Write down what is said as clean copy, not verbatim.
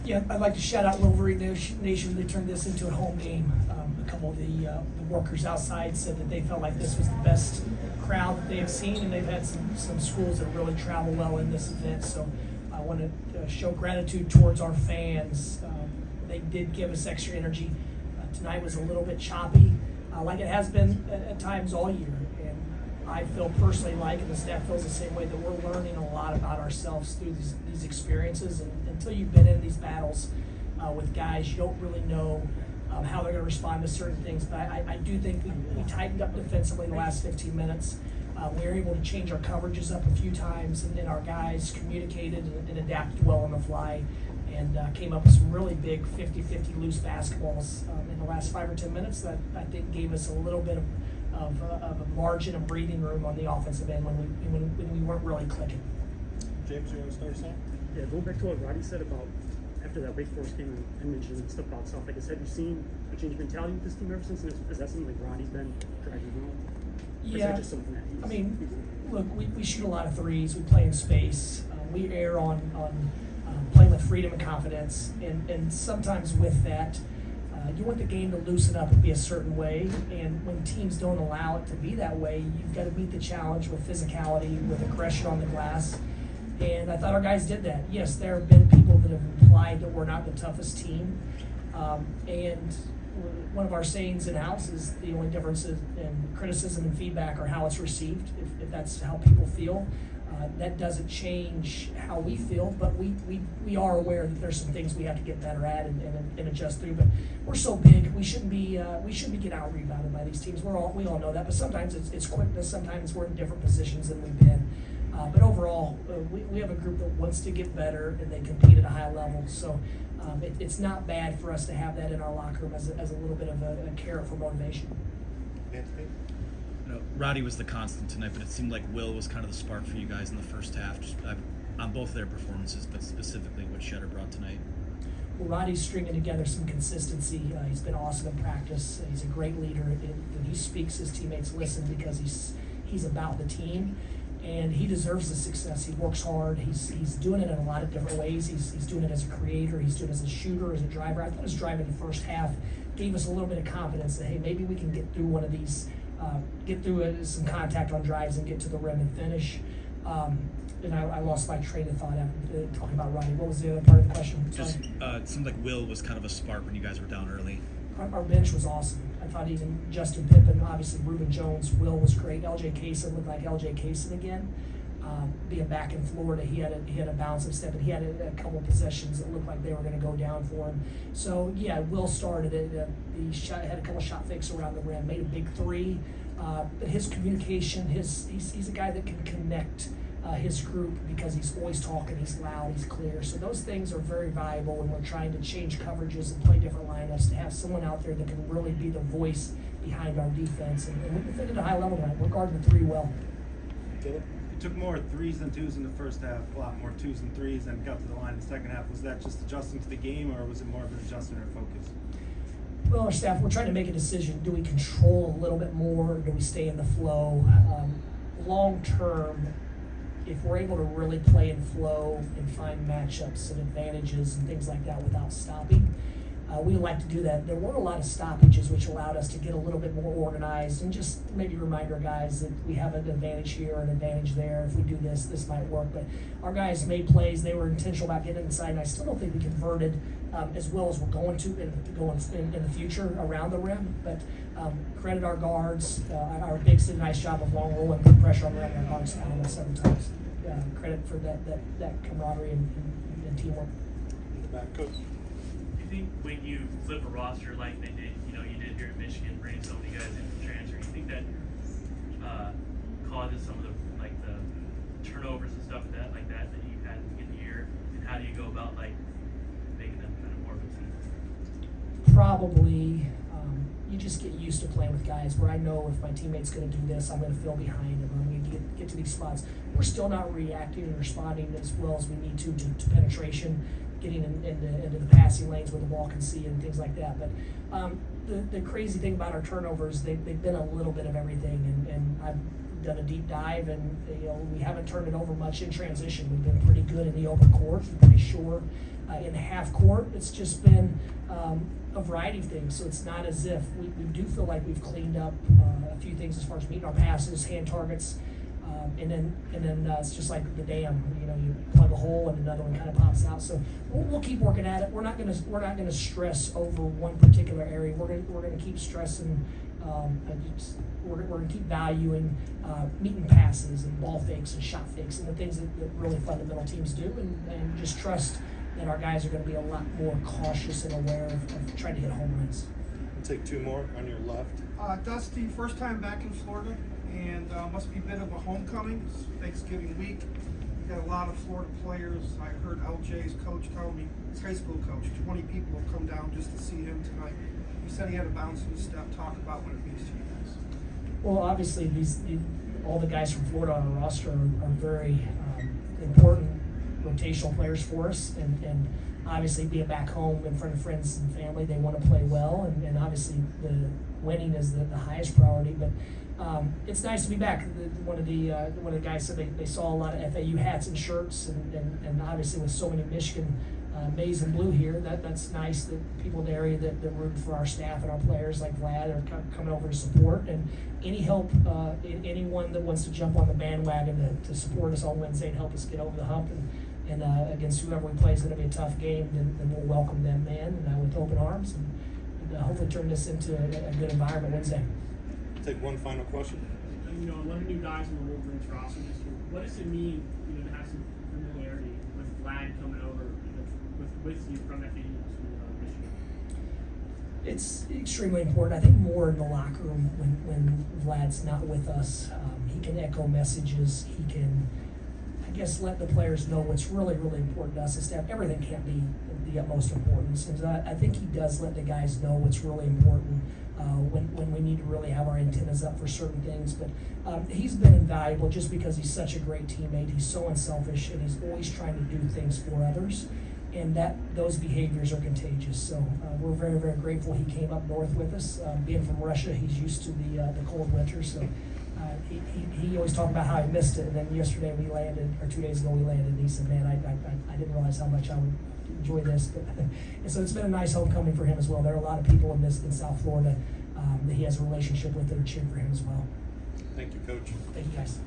Yeah, I'd like to shout out Wolverine Nation. They turned this into a home game. A couple of the workers outside said that they felt like this was the best crowd that they have seen, and they've had some schools that really travel well in this event. So I want to show gratitude towards our fans. They did give us extra energy. Tonight was a little bit choppy, like it has been at times all year. And I feel personally like, and the staff feels the same way, that we're learning a lot about ourselves through these experiences. And until you've been in these battles with guys, you don't really know how they're going to respond to certain things. But I do think we tightened up defensively the last 15 minutes. We were able to change our coverages up a few times, and then our guys communicated and adapted well on the fly, and came up with some really big 50-50 loose basketballs in the last 5 or 10 minutes that I think gave us a little bit of a margin of breathing room on the offensive end when we weren't really clicking. James, you want to start us off? Yeah, going back to what Roddy said about after that Wake Forest game and mentioned and stuff about South, like I said, have you seen a change of mentality with this team ever since? And is that something like Roddy's been dragging home? Or is that just something that look, we shoot a lot of threes. We play in space. We err on playing with freedom and confidence. And sometimes with that, you want the game to loosen up and be a certain way. And when teams don't allow it to be that way, you've got to meet the challenge with physicality, with aggression on the glass. And I thought our guys did that. Yes, there have been people that have implied that we're not the toughest team. And one of our sayings in-house is the only difference in criticism and feedback are how it's received, if that's how people feel. That doesn't change how we feel, but we are aware that there's some things we have to get better at and adjust through. But we're so big, we shouldn't be getting out rebounded by these teams. We all know that, but sometimes it's quickness. Sometimes we're in different positions than we've been. But overall, we have a group that wants to get better, and they compete at a high level. So it's not bad for us to have that in our locker room as a little bit of a carrot for motivation. Anthony? Roddy was the constant tonight, but it seemed like Will was kind of the spark for you guys in the first half, just on both of their performances, but specifically what Shetter brought tonight. Well, Roddy's stringing together some consistency. He's been awesome in practice. He's a great leader. When he speaks, his teammates listen because he's about the team. And he deserves the success. He works hard. He's doing it in a lot of different ways. He's doing it as a creator. He's doing it as a shooter, as a driver. I thought his drive in the first half gave us a little bit of confidence that, hey, maybe we can get through one of these, get through some contact on drives and get to the rim and finish. And I lost my train of thought after talking about Roddy. What was the other part of the question? Just it seemed like Will was kind of a spark when you guys were down early. Our bench was awesome. I thought even Justin Pippen, obviously Reuben Jones, Will was great. LJ Kaysen looked like LJ Kaysen again. Being back in Florida, he had a bounce of step, and he had a couple possessions that looked like they were going to go down for him. So yeah, Will started it. He had a couple shot fakes around the rim, made a big three. But his communication, he's a guy that can connect his group because he's always talking, he's loud, he's clear. So those things are very valuable when we're trying to change coverages and play different lineups, to have someone out there that can really be the voice behind our defense. And we defended at a high level tonight. We're guarding the three well. Caleb? You took more threes than twos in the first half, a lot more twos than threes, and got to the line in the second half. Was that just adjusting to the game, or was it more of an adjustment or focus? Well, our staff, we're trying to make a decision. Do we control a little bit more, or do we stay in the flow? Long term, if we're able to really play in flow and find matchups and advantages and things like that without stopping, we like to do that. There weren't a lot of stoppages, which allowed us to get a little bit more organized and just maybe remind our guys that we have an advantage here, an advantage there. If we do this, this might work. But our guys made plays. They were intentional about getting inside, and I still don't think we converted as well as we're going to in the future around the rim. But credit our guards. Our bigs did a nice job of long roll and put pressure on the rim. Our guards found us several times. Credit for that camaraderie and teamwork. In the back, coach. Do you think when you flip a roster like they did, you did here at Michigan, bringing so many guys in from transfer, you think that causes some of the turnovers and stuff like that you had in the year? And how do you go about making them kind of more of a team? Probably. You just get used to playing with guys where I know if my teammate's going to do this, I'm going to fill behind him. I'm going to get to these spots. We're still not reacting and responding as well as we need to penetration, getting into the passing lanes where the ball can see and things like that. But the crazy thing about our turnovers, they've been a little bit of everything, and I've done a deep dive, and we haven't turned it over much in transition. We've been pretty good in the open court, pretty sure in the half court. It's just been a variety of things. So it's not as if we do feel like we've cleaned up a few things as far as meeting our passes, hand targets, and then it's just like the dam. You plug a hole and another one kind of pops out. So we'll keep working at it. We're not gonna stress over one particular area. We're gonna keep stressing. We're going to keep valuing meeting passes and ball fakes and shot fakes and the things that really fundamental teams do, and just trust that our guys are going to be a lot more cautious and aware of trying to hit home runs. We'll take two more on your left. Dusty, first time back in Florida, and must be a bit of a homecoming. It's Thanksgiving week. You got a lot of Florida players. I heard LJ's coach tell me, his high school coach, 20 people have come down just to see him tonight. He said he had a bounce in his step. Talk about what it means to you guys. Well, obviously, all the guys from Florida on our roster are very important rotational players for us, and obviously being back home in front of friends and family, they want to play well, and obviously the winning is the highest priority. But it's nice to be back. One of the guys said they saw a lot of FAU hats and shirts, and obviously with so many Michigan maize and blue here, that's nice that people in the area that root for our staff and our players like Vlad are coming over to support. And any help, anyone that wants to jump on the bandwagon to support us on Wednesday and help us get over the hump and against whoever we play is going to be a tough game, then we'll welcome them in with open arms and hopefully turn this into a good environment Wednesday. Take one final question. 11 new guys on the Wolverines roster this year. What does it mean, to have some familiarity with Vlad coming over, with you from FAU to Michigan? It's extremely important. I think more in the locker room when Vlad's not with us. He can echo messages. He can, I guess, let the players know what's really, really important to us as staff. Everything can't be the utmost importance. And I think he does let the guys know what's really important when we need to really have our antennas up for certain things. But he's been invaluable just because he's such a great teammate. He's so unselfish, and he's always trying to do things for others. And those behaviors are contagious. So we're very, very grateful he came up north with us. Being from Russia, he's used to the cold winter. So he always talked about how he missed it. And then yesterday we landed, or 2 days ago we landed, and he said, "Man, I didn't realize how much I would enjoy this." But and so it's been a nice homecoming for him as well. There are a lot of people in South Florida that he has a relationship with that are cheering for him as well. Thank you, Coach. Thank you, guys.